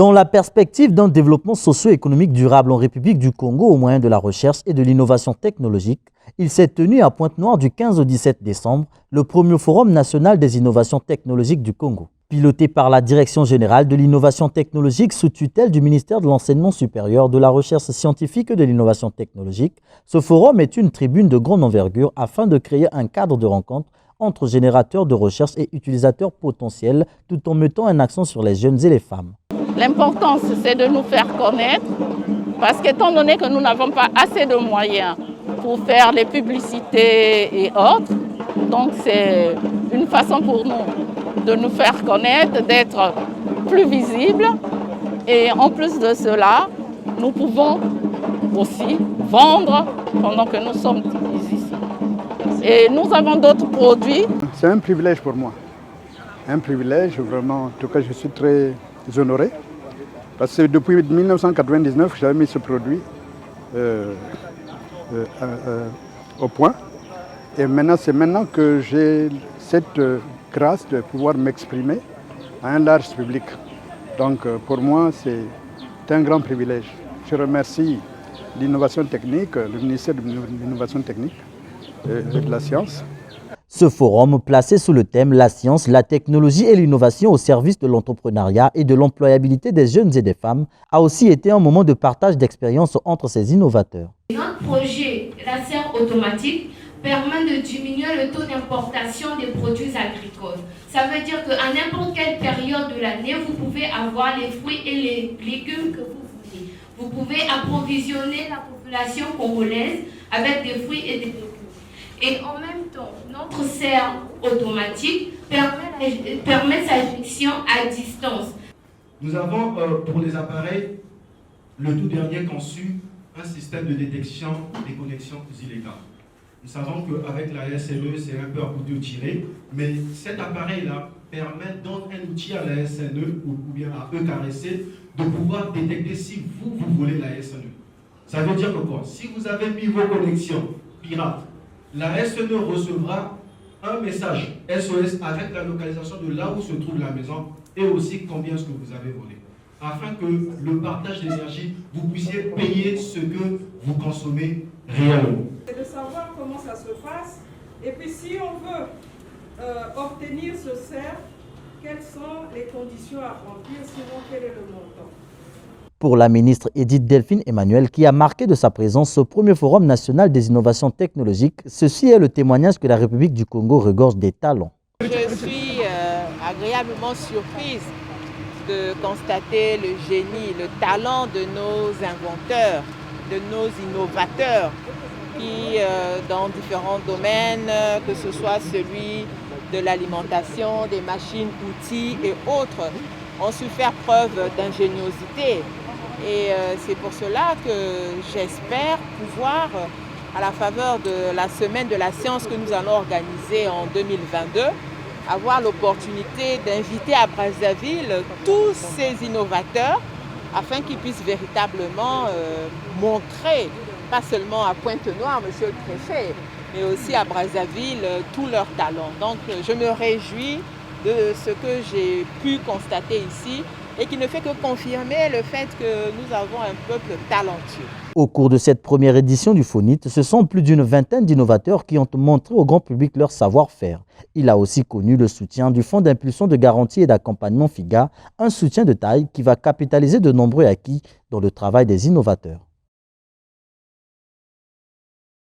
Dans la perspective d'un développement socio-économique durable en République du Congo au moyen de la recherche et de l'innovation technologique, il s'est tenu à Pointe-Noire du 15 au 17 décembre le premier Forum national des innovations technologiques du Congo. Piloté par la Direction générale de l'innovation technologique sous tutelle du ministère de l'Enseignement supérieur, de la recherche scientifique et de l'innovation technologique, ce forum est une tribune de grande envergure afin de créer un cadre de rencontre entre générateurs de recherche et utilisateurs potentiels tout en mettant un accent sur les jeunes et les femmes. L'importance, c'est de nous faire connaître parce qu'étant donné que nous n'avons pas assez de moyens pour faire les publicités et autres, donc c'est une façon pour nous de nous faire connaître, d'être plus visibles. Et en plus de cela, nous pouvons aussi vendre pendant que nous sommes ici. Et nous avons d'autres produits. C'est un privilège pour moi. Un privilège, vraiment. En tout cas, je suis très honoré. Parce que depuis 1999, j'avais mis ce produit au point. Et maintenant, c'est maintenant que j'ai cette grâce de pouvoir m'exprimer à un large public. Donc pour moi, c'est un grand privilège. Je remercie l'innovation technique, le ministère de l'innovation technique et de la science. Ce forum, placé sous le thème « La science, la technologie et l'innovation au service de l'entrepreneuriat et de l'employabilité des jeunes et des femmes », a aussi été un moment de partage d'expériences entre ces innovateurs. Notre projet, la serre automatique, permet de diminuer le taux d'importation des produits agricoles. Ça veut dire qu'à n'importe quelle période de l'année, vous pouvez avoir les fruits et les légumes que vous voulez. Vous pouvez approvisionner la population congolaise avec des fruits et des légumes. Et en même temps, notre serre automatique permet sa gestion à distance. Nous avons pour les appareils, le tout dernier conçu, un système de détection des connexions illégales. Nous savons qu'avec la SNE, c'est un peu à couteau tiré, mais cet appareil-là permet, donne un outil à la SNE ou bien à EKRC de pouvoir détecter si vous voulez la SNE. Ça veut dire que quoi? Si vous avez mis vos connexions pirates, la SNE recevra un message SOS avec la localisation de là où se trouve la maison et aussi combien est-ce que vous avez volé. Afin que le partage d'énergie, vous puissiez payer ce que vous consommez réellement. C'est de savoir comment ça se passe et puis si on veut obtenir ce CER, quelles sont les conditions à remplir, sinon quel est le montant. Pour la ministre Edith Delphine Emmanuel, qui a marqué de sa présence ce premier Forum national des innovations technologiques, ceci est le témoignage que la République du Congo regorge des talents. Je suis agréablement surprise de constater le génie, le talent de nos inventeurs, de nos innovateurs qui, dans différents domaines, que ce soit celui de l'alimentation, des machines, outils et autres, ont su faire preuve d'ingéniosité. Et c'est pour cela que j'espère pouvoir, à la faveur de la semaine de la science que nous allons organiser en 2022, avoir l'opportunité d'inviter à Brazzaville tous ces innovateurs afin qu'ils puissent véritablement montrer, pas seulement à Pointe-Noire, monsieur le préfet, mais aussi à Brazzaville, tous leurs talents. Donc je me réjouis de ce que j'ai pu constater ici et qui ne fait que confirmer le fait que nous avons un peuple talentueux. Au cours de cette première édition du FONIT, ce sont plus d'une vingtaine d'innovateurs qui ont montré au grand public leur savoir-faire. Il a aussi connu le soutien du Fonds d'impulsion de garantie et d'accompagnement FIGA, un soutien de taille qui va capitaliser de nombreux acquis dans le travail des innovateurs.